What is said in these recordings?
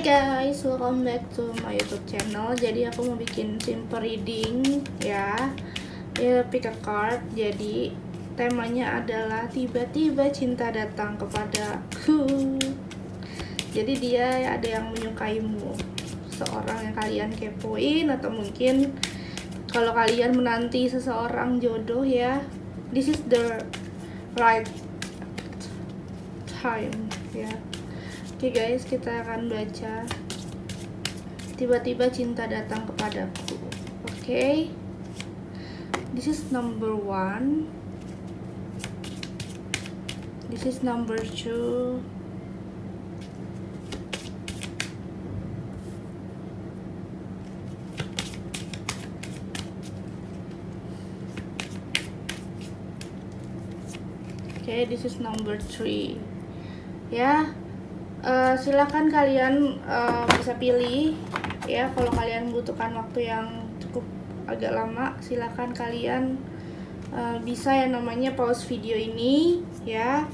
Hai guys, welcome back to my YouTube channel. Jadi aku mau bikin simple reading ya. Pick a card. Jadi temanya adalah tiba-tiba cinta datang kepadaku. Jadi dia ada yang menyukaimu, seorang yang kalian kepoin, atau mungkin kalau kalian menanti seseorang jodoh ya. This is the right time ya. Oke guys, kita akan baca tiba-tiba cinta datang kepadaku. Oke, this is number 1, this is number 2, oke, this is number 3 ya. Silakan kalian bisa pilih ya. Kalau kalian membutuhkan waktu yang cukup agak lama, silakan kalian bisa yang namanya pause video ini ya.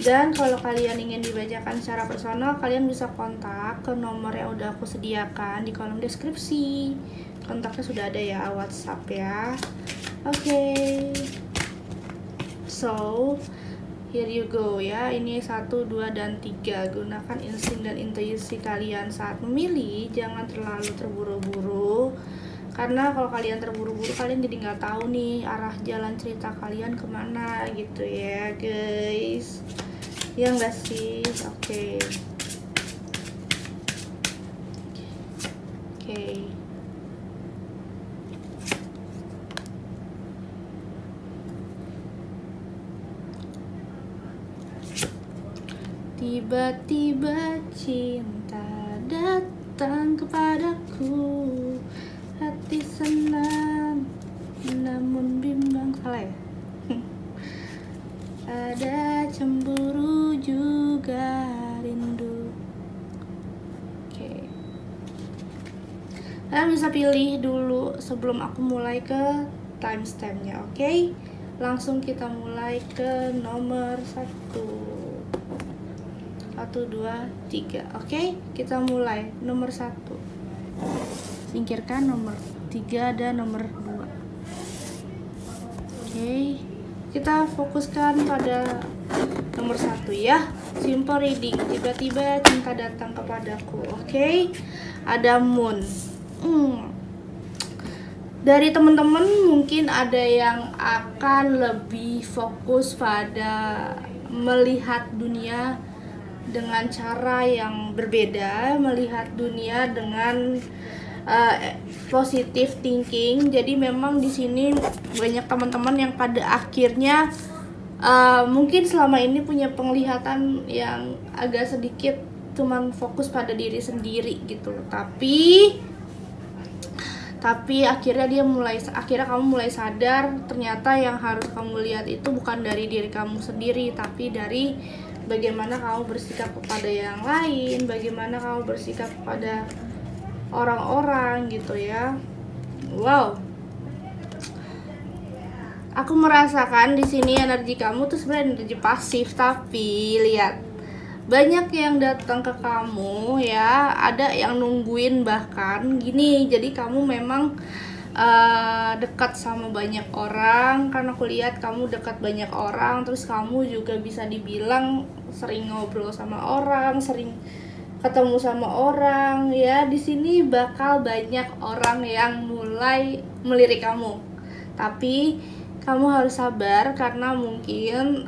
Dan kalau kalian ingin dibacakan secara personal, kalian bisa kontak ke nomor yang udah aku sediakan di kolom deskripsi. Kontaknya sudah ada ya, WhatsApp ya. Oke. So here you go ya. Ini 1, 2, dan 3. Gunakan insting dan intuisi kalian saat memilih. Jangan terlalu terburu-buru, karena kalau kalian terburu-buru, kalian jadi nggak tahu nih arah jalan cerita kalian kemana gitu ya guys. Ya nggak sih? Oke. Tiba-tiba cinta datang kepadaku, hati senang namun bimbang. Salah ya? Ada cemburu juga rindu. Oke. Kalian bisa pilih dulu sebelum aku mulai ke timestampnya. Oke, langsung kita mulai ke nomor 1. 1, 2, 3. Oke, kita mulai nomor 1. Singkirkan nomor 3 dan nomor 2. Oke, kita fokuskan pada nomor 1 ya. Simple reading. Tiba-tiba cinta datang kepadaku. Oke, ada moon. Dari teman-teman mungkin ada yang akan lebih fokus pada melihat dunia dengan cara yang berbeda, melihat dunia dengan positive thinking. Jadi memang di sini banyak teman-teman yang pada akhirnya mungkin selama ini punya penglihatan yang agak sedikit cuman fokus pada diri sendiri gitu. Tapi akhirnya kamu mulai sadar ternyata yang harus kamu lihat itu bukan dari diri kamu sendiri, tapi dari bagaimana kamu bersikap kepada yang lain, bagaimana kamu bersikap kepada orang-orang gitu ya. Wow, aku merasakan di sini energi kamu tuh sebenarnya energi pasif, tapi lihat banyak yang datang ke kamu ya, ada yang nungguin bahkan gini. Jadi kamu memang dekat sama banyak orang, karena aku lihat kamu dekat banyak orang, terus kamu juga bisa dibilang sering ngobrol sama orang, sering ketemu sama orang ya. Di sini bakal banyak orang yang mulai melirik kamu, tapi kamu harus sabar karena mungkin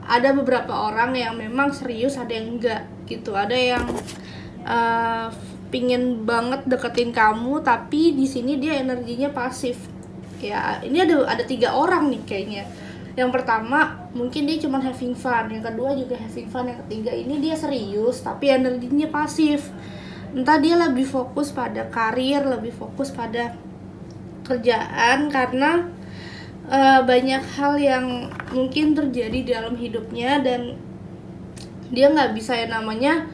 ada beberapa orang yang memang serius, ada yang enggak gitu. Ada yang pingin banget deketin kamu, tapi di sini dia energinya pasif ya. Ini ada 3 orang nih kayaknya. Yang pertama mungkin dia cuma having fun, yang kedua juga having fun, yang ketiga ini dia serius tapi energinya pasif. Entah dia lebih fokus pada karir, lebih fokus pada kerjaan, karena banyak hal yang mungkin terjadi dalam hidupnya dan dia nggak bisa yang namanya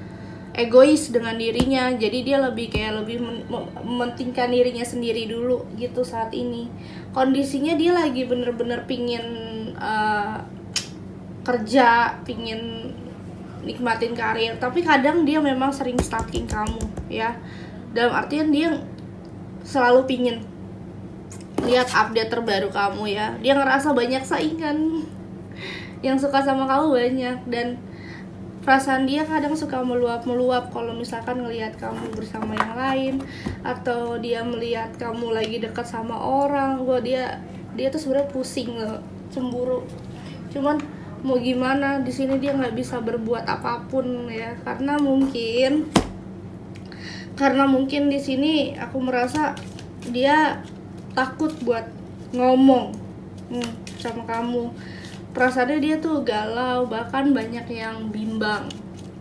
egois dengan dirinya. Jadi dia lebih mementingkan dirinya sendiri dulu gitu saat ini. Kondisinya dia lagi bener-bener pingin kerja, pingin nikmatin karir, tapi kadang dia memang sering stalking kamu ya, dalam artian dia selalu pingin lihat update terbaru kamu ya. Dia ngerasa banyak saingan yang suka sama kamu banyak, dan perasaan dia kadang suka meluap-meluap kalau misalkan ngelihat kamu bersama yang lain, atau dia melihat kamu lagi dekat sama orang. Dia tuh sebenarnya pusing loh, cemburu. Cuman mau gimana, di sini dia nggak bisa berbuat apapun ya, karena mungkin di sini aku merasa dia takut buat ngomong sama kamu. Perasaannya dia tuh galau, bahkan banyak yang bimbang.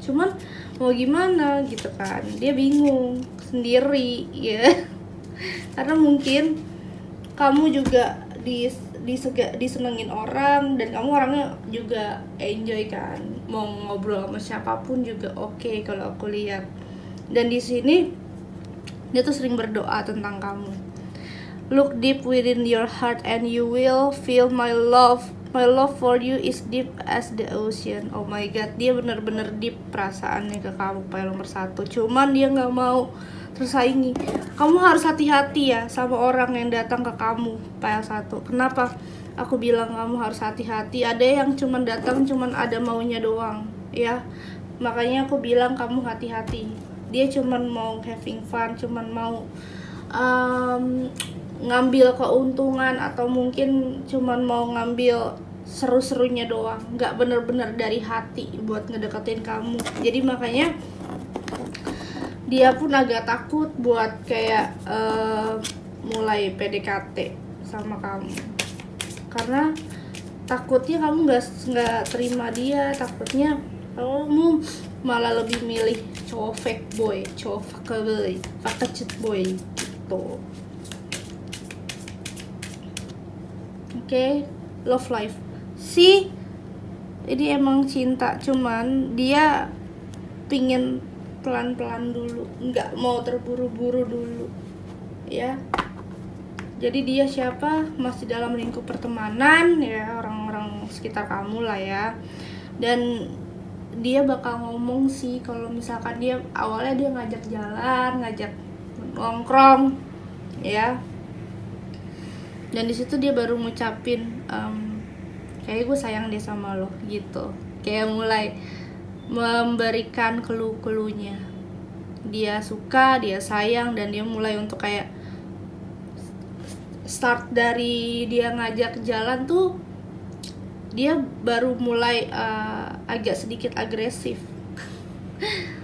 Cuman mau gimana gitu kan, dia bingung sendiri ya. Karena mungkin kamu juga disenengin orang, dan kamu orangnya juga enjoy kan, mau ngobrol sama siapapun juga oke kalau aku lihat. Dan di sini dia tuh sering berdoa tentang kamu. Look deep within your heart and you will feel my love. My love for you is deep as the ocean. Oh my god, dia bener-bener deep perasaannya ke kamu, file nomor 1. Cuman dia nggak mau tersaingi. Kamu harus hati-hati ya sama orang yang datang ke kamu, file 1. Kenapa aku bilang kamu harus hati-hati? Ada yang cuman datang cuman ada maunya doang ya, makanya aku bilang kamu hati-hati. Dia cuman mau having fun, cuman mau ngambil keuntungan, atau mungkin cuman mau ngambil seru-serunya doang, nggak bener-bener dari hati buat ngedeketin kamu. Jadi makanya dia pun agak takut buat kayak mulai PDKT sama kamu, karena takutnya kamu nggak terima dia, takutnya kamu malah lebih milih cowok fake boy, cowok fuckboy, fuckcut boy gitu. Oke, love life sih ini emang cinta, cuman dia pingin pelan-pelan dulu, nggak mau terburu-buru dulu ya. Jadi dia siapa, masih dalam lingkup pertemanan ya, orang-orang sekitar kamu lah ya. Dan dia bakal ngomong sih kalau misalkan dia awalnya dia ngajak jalan, ngajak nongkrong ya, dan disitu dia baru ngucapin kayak gue sayang deh sama lo gitu, kayak mulai memberikan clue-cluenya. Dia suka, dia sayang, dan dia mulai untuk kayak start dari dia ngajak jalan tuh dia baru mulai agak sedikit agresif.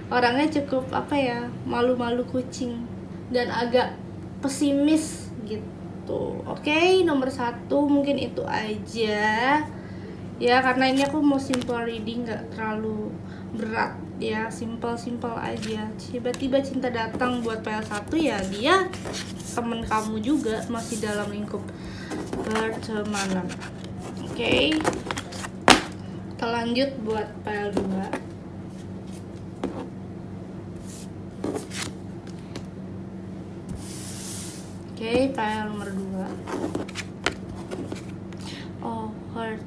Orangnya cukup apa ya, malu-malu kucing dan agak pesimis gitu. Oke, nomor 1 mungkin itu aja ya, karena ini aku mau simple reading, nggak terlalu berat ya, simple aja. Tiba-tiba cinta datang buat PL1 ya, dia temen kamu juga, masih dalam lingkup pertemanan. Oke, kita lanjut buat PL2. Oke, file nomor 2. Oh, heart.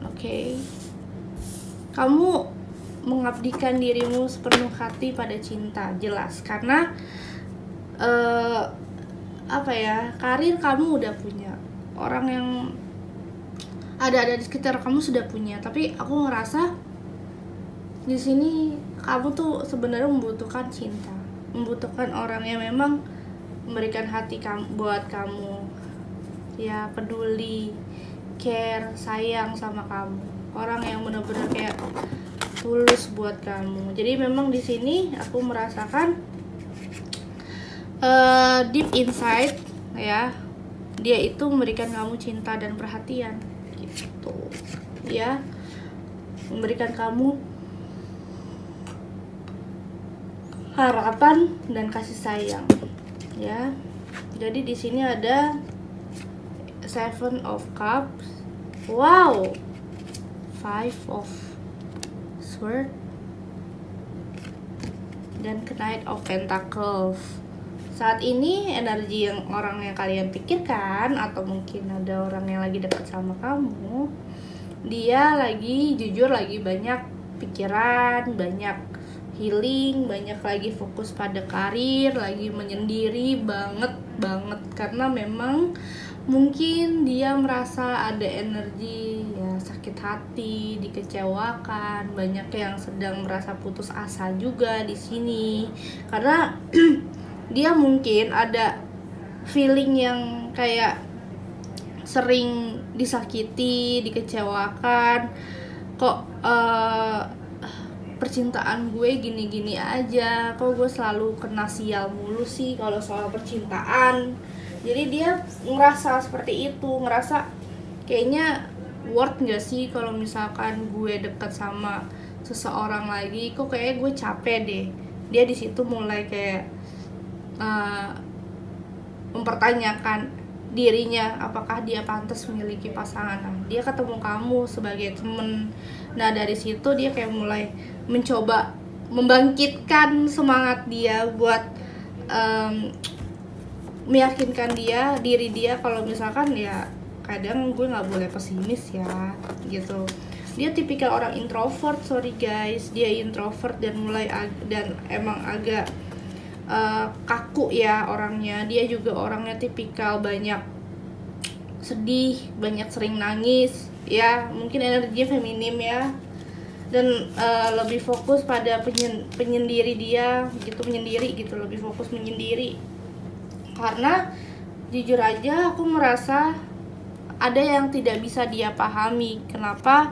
Oke. Kamu mengabdikan dirimu sepenuh hati pada cinta, jelas. Karena apa ya, karir kamu udah punya, orang yang ada di sekitar kamu sudah punya. Tapi aku ngerasa di sini kamu tuh sebenarnya membutuhkan cinta, membutuhkan orang yang memang memberikan hati buat kamu ya, peduli, care, sayang sama kamu, orang yang benar-benar kayak tulus buat kamu. Jadi memang di sini aku merasakan deep inside ya, dia itu memberikan kamu cinta dan perhatian gitu ya, memberikan kamu harapan dan kasih sayang ya. Jadi di sini ada 7 of Cups, wow, 5 of Swords, dan Knight of Pentacles. Saat ini energi yang orang yang kalian pikirkan, atau mungkin ada orang yang lagi dekat sama kamu, dia lagi jujur lagi banyak pikiran, banyak healing, banyak lagi fokus pada karir, lagi menyendiri banget karena memang mungkin dia merasa ada energi ya, sakit hati, dikecewakan, banyak yang sedang merasa putus asa juga di sini karena dia mungkin ada feeling yang kayak sering disakiti, dikecewakan, kok percintaan gue gini-gini aja, kok gue selalu kena sial mulu sih kalau soal percintaan. Jadi dia ngerasa seperti itu, ngerasa kayaknya worth gak sih kalau misalkan gue deket sama seseorang lagi, kok kayaknya gue capek deh. Dia di situ mulai kayak mempertanyakan dirinya, apakah dia pantas memiliki pasangan. Nah, dia ketemu kamu sebagai temen. Nah, dari situ dia kayak mulai mencoba membangkitkan semangat dia buat meyakinkan diri dia kalau misalkan ya kadang gue nggak boleh pesimis ya gitu. Dia tipikal orang introvert, sorry guys, dia introvert dan emang agak kaku ya orangnya. Dia juga orangnya tipikal banyak sedih, banyak sering nangis ya, mungkin energinya feminim ya, dan lebih fokus pada penyendiri dia gitu, lebih fokus menyendiri. Karena jujur aja aku merasa ada yang tidak bisa dia pahami, kenapa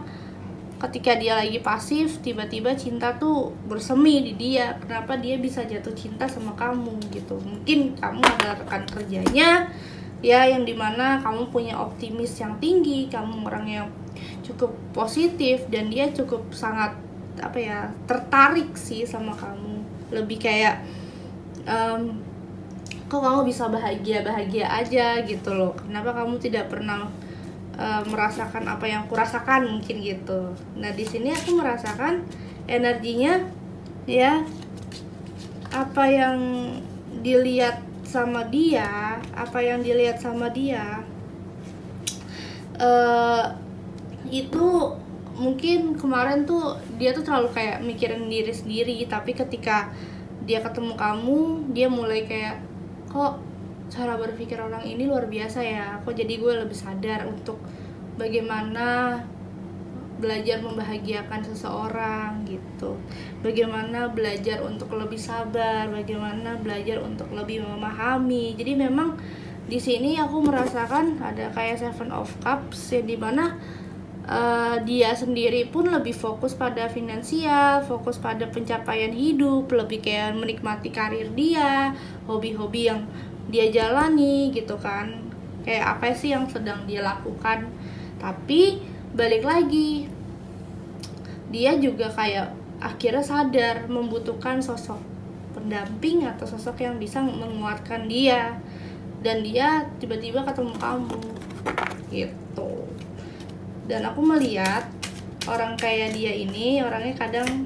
ketika dia lagi pasif tiba-tiba cinta tuh bersemi di dia, kenapa dia bisa jatuh cinta sama kamu gitu. Mungkin kamu adalah rekan kerjanya ya, yang dimana kamu punya optimis yang tinggi, kamu orang yang cukup positif, dan dia cukup sangat tertarik sih sama kamu. Lebih kayak kok kamu bisa bahagia aja gitu loh, kenapa kamu tidak pernah merasakan apa yang aku rasakan, mungkin gitu. Nah, di sini aku merasakan energinya ya, apa yang dilihat sama dia itu mungkin kemarin tuh dia tuh terlalu kayak mikirin diri sendiri, tapi ketika dia ketemu kamu, dia mulai kayak, kok cara berpikir orang ini luar biasa ya, kok jadi gue lebih sadar untuk bagaimana belajar membahagiakan seseorang gitu, bagaimana belajar untuk lebih sabar, bagaimana belajar untuk lebih memahami. Jadi memang di sini aku merasakan ada kayak Seven of Cups, yang dimana dia sendiri pun lebih fokus pada finansial, fokus pada pencapaian hidup, lebih kayak menikmati karir dia, hobi-hobi yang dia jalani gitu kan, kayak apa sih yang sedang dia lakukan. Tapi balik lagi, dia juga kayak akhirnya sadar membutuhkan sosok pendamping atau sosok yang bisa menguatkan dia, dan dia tiba-tiba ketemu kamu gitu. Dan aku melihat orang kayak dia ini orangnya kadang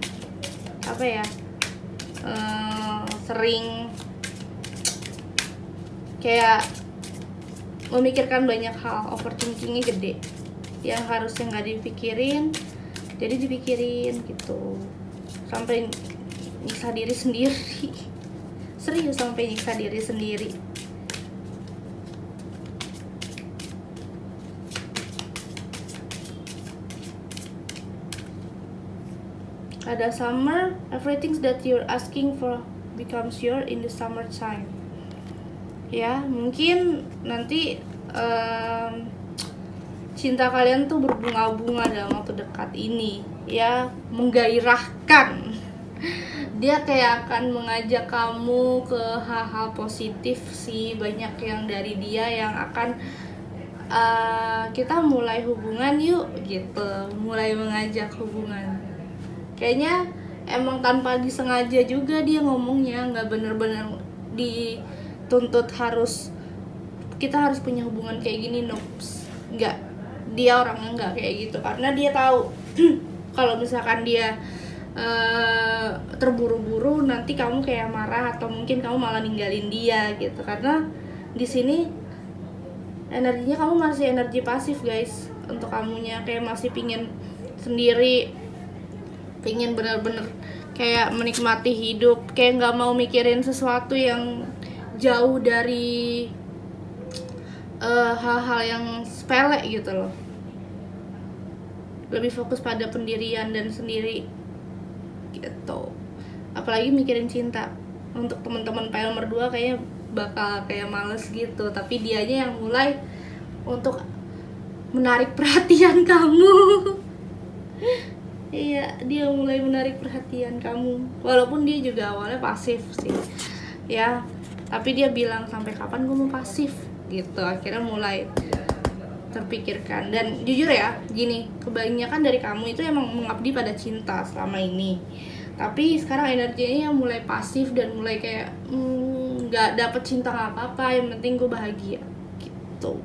sering kayak memikirkan banyak hal, overthinkingnya gede, yang harusnya nggak dipikirin jadi dipikirin gitu, sampai nyiksa diri sendiri. Serius, sampai nyiksa diri sendiri. Ada summer, everything that you're asking for becomes yours in the summertime. Ya, mungkin nanti cinta kalian tuh berbunga-bunga dalam waktu dekat ini ya, menggairahkan. Dia kayak akan mengajak kamu ke hal-hal positif sih, banyak yang dari dia yang akan kita mulai hubungan yuk gitu, mulai mengajak hubungan. Kayaknya emang tanpa disengaja juga dia ngomongnya, nggak bener-bener dituntut kita harus punya hubungan kayak gini, nops, nggak. Dia orangnya nggak kayak gitu, karena dia tahu kalau misalkan dia terburu-buru nanti kamu kayak marah, atau mungkin kamu malah ninggalin dia gitu. Karena di sini energinya kamu masih energi pasif guys, untuk kamunya kayak masih pingin sendiri, pengen bener-bener kayak menikmati hidup, kayak nggak mau mikirin sesuatu yang jauh dari hal-hal yang sepele gitu loh. Lebih fokus pada pendirian dan sendiri gitu. Apalagi mikirin cinta. Untuk teman-teman PL nomor 2 kayaknya bakal kayak males gitu, tapi dianya yang mulai untuk menarik perhatian kamu. Iya, dia mulai menarik perhatian kamu. Walaupun dia juga awalnya pasif sih. Ya, tapi dia bilang sampai kapan gue mau pasif gitu. Akhirnya mulai terpikirkan. Dan jujur ya, gini, kebanyakan dari kamu itu emang mengabdi pada cinta selama ini. Tapi sekarang energinya mulai pasif dan mulai kayak nggak dapet cinta nggak apa-apa, yang penting gue bahagia gitu.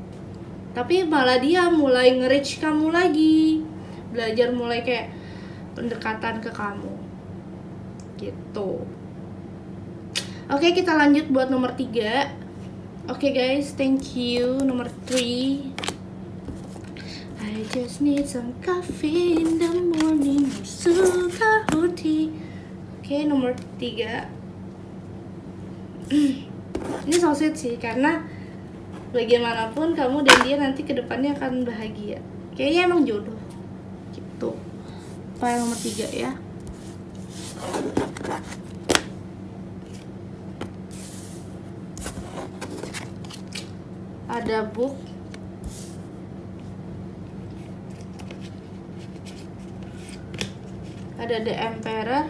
Tapi malah dia mulai nge-reach kamu lagi, belajar mulai kayak pendekatan ke kamu gitu. Oke, kita lanjut buat nomor 3. Oke guys, thank you. Nomor 3, I just need some coffee in the morning, suka roti. Oke, nomor 3. Ini so sweet sih, karena bagaimanapun kamu dan dia nanti kedepannya akan bahagia. Kayaknya emang jodoh gitu. File nomor 3 ya. Ada book, ada The Emperor,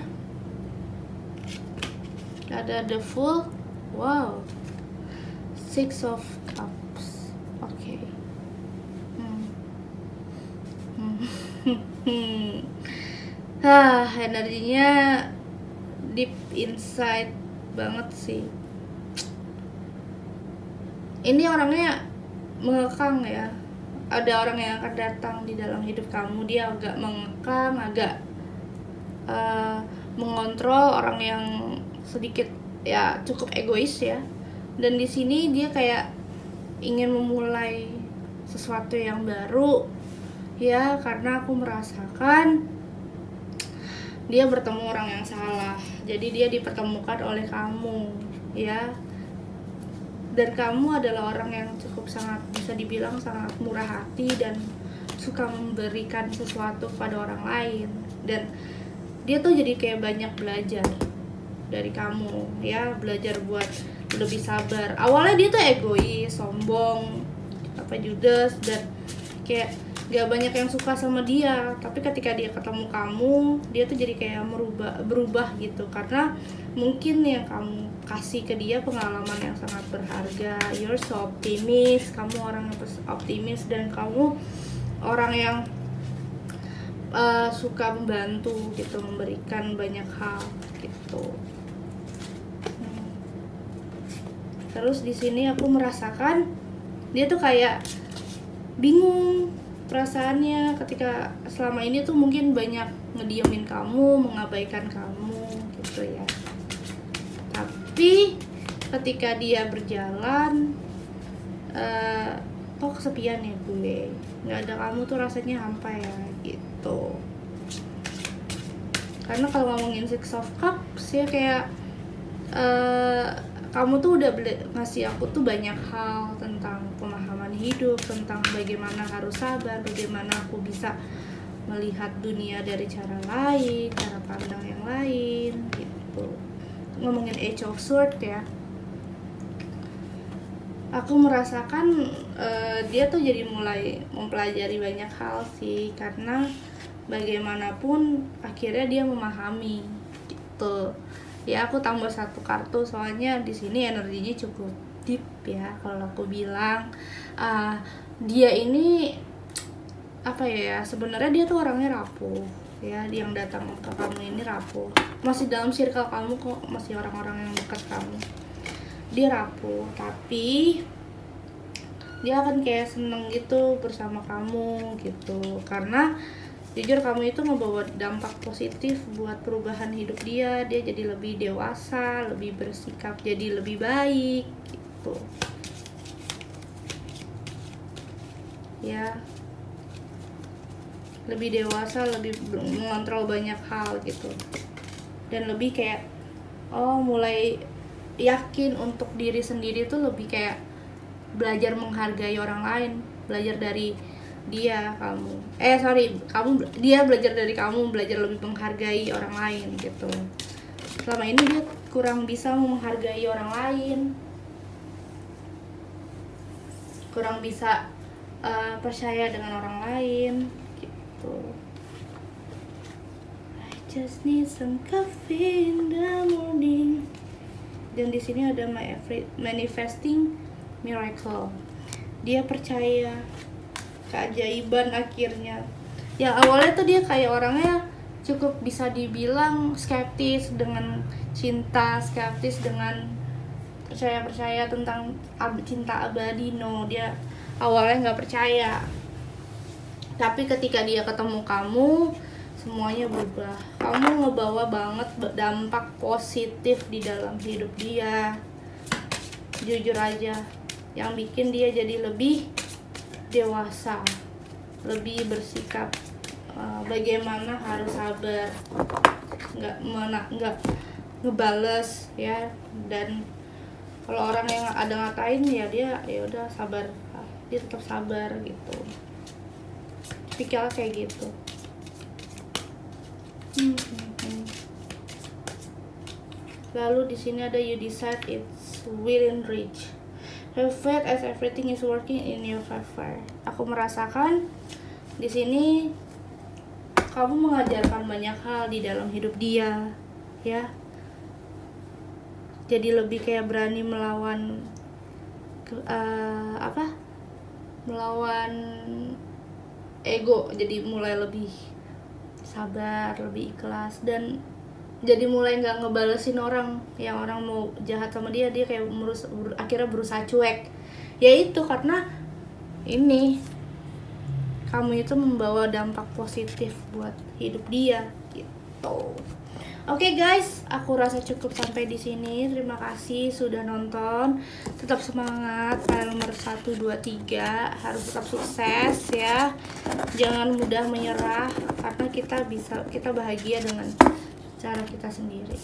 ada The Fool, wow, Six of Cups. Oke. Energinya deep inside banget sih. Ini orangnya mengekang ya. Ada orang yang akan datang di dalam hidup kamu. Dia agak mengekang, agak mengontrol, orang yang sedikit ya cukup egois ya. Dan di sini dia kayak ingin memulai sesuatu yang baru ya, karena aku merasakan dia bertemu orang yang salah. Jadi dia dipertemukan oleh kamu ya. Dan kamu adalah orang yang cukup sangat, bisa dibilang sangat murah hati dan suka memberikan sesuatu kepada orang lain. Dan dia tuh jadi kayak banyak belajar dari kamu ya, belajar buat lebih sabar. Awalnya dia tuh egois, sombong, apa judes, dan kayak gak banyak yang suka sama dia. Tapi ketika dia ketemu kamu, dia tuh jadi kayak berubah gitu, karena mungkin yang kamu kasih ke dia pengalaman yang sangat berharga. You're so optimis, kamu orang yang optimis, dan kamu orang yang suka membantu gitu, memberikan banyak hal gitu. Terus di sini aku merasakan dia tuh kayak bingung perasaannya ketika selama ini tuh mungkin banyak ngediemin kamu, mengabaikan kamu gitu ya. Tapi ketika dia berjalan, kok kesepian ya gue, nggak ada kamu tuh rasanya hampa ya gitu. Karena kalau ngomongin Six of Cups ya, kayak kamu tuh udah ngasih aku tuh banyak hal tentang pemahaman hidup, tentang bagaimana harus sabar, bagaimana aku bisa melihat dunia dari cara lain, cara pandang yang lain gitu. Ngomongin Age of Swords ya, aku merasakan dia tuh jadi mulai mempelajari banyak hal sih, karena bagaimanapun akhirnya dia memahami gitu. Ya aku tambah satu kartu soalnya di sini energinya cukup deep ya. Kalau aku bilang dia ini apa ya, sebenarnya dia tuh orangnya rapuh ya. Yang datang ke kamu ini rapuh, masih dalam circle kamu kok, masih orang-orang yang dekat kamu. Dia rapuh, tapi dia akan kayak seneng gitu bersama kamu gitu, karena jujur kamu itu membawa dampak positif buat perubahan hidup dia. Dia jadi lebih dewasa, lebih bersikap jadi lebih baik gitu ya. lebih dewasa, lebih mengontrol banyak hal gitu, dan lebih kayak mulai yakin untuk diri sendiri tuh, lebih kayak belajar menghargai orang lain, belajar dari dia dia belajar dari kamu, belajar lebih menghargai orang lain gitu. Selama ini dia kurang bisa menghargai orang lain, kurang bisa percaya dengan orang lain gitu. I just need some coffee in the morning. Dan di sini ada manifesting miracle. Dia percaya keajaiban akhirnya. Yang awalnya tuh dia kayak orangnya cukup bisa dibilang skeptis dengan cinta, skeptis dengan percaya tentang cinta abadi. Dia awalnya nggak percaya, tapi ketika dia ketemu kamu, semuanya berubah. Kamu ngebawa banget dampak positif di dalam hidup dia. Jujur aja, yang bikin dia jadi lebih dewasa, lebih bersikap bagaimana harus sabar, nggak ngebales ya. Dan kalau orang yang ada ngatain ya dia udah sabar, dia tetap sabar gitu. Pikirnya kayak gitu. Lalu di sini ada you decide it's within reach. Have faith as everything is working in your favor. Aku merasakan di sini kamu mengajarkan banyak hal di dalam hidup dia, ya. Jadi lebih kayak berani melawan melawan ego. Jadi mulai lebih sabar, lebih ikhlas, dan jadi mulai nggak ngebalesin orang yang orang mau jahat sama dia kayak akhirnya berusaha cuek. Ya itu karena ini kamu itu membawa dampak positif buat hidup dia gitu. Oke guys, aku rasa cukup sampai di sini. Terima kasih sudah nonton. Tetap semangat, kalian nomor 1, 2, 3 harus tetap sukses ya. Jangan mudah menyerah karena kita bahagia dengan cara kita sendiri.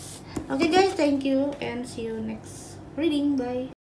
Oke guys, thank you and see you next reading. Bye.